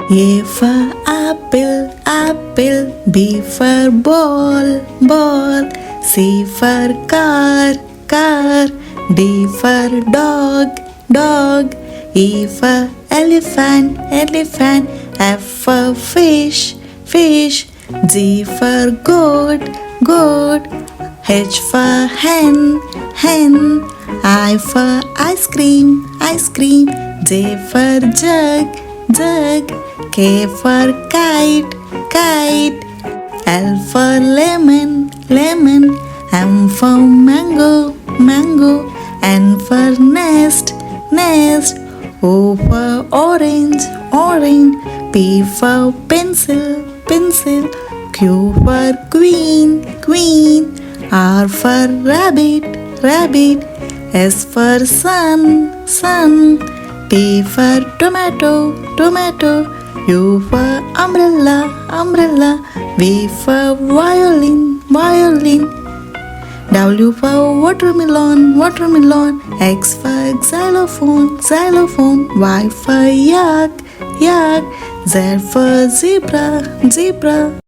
A for apple, apple. B for ball, ball. C for car, car. D for dog, dog. E for elephant, elephant. F for fish, fish. G for goat, goat. H for hen, hen. I for ice cream, ice cream. J for jug, jug. K for kite, kite. L for lemon, lemon. M for mango, mango. N for nest, nest. O for orange, orange. P for pencil, pencil. Q for queen, queen. R for rabbit, rabbit. S for sun, sun. T for tomato, tomato. U for umbrella, umbrella. V for violin, violin. W for watermelon, watermelon. X for xylophone, xylophone. Y for yak, yak. Z for zebra, zebra.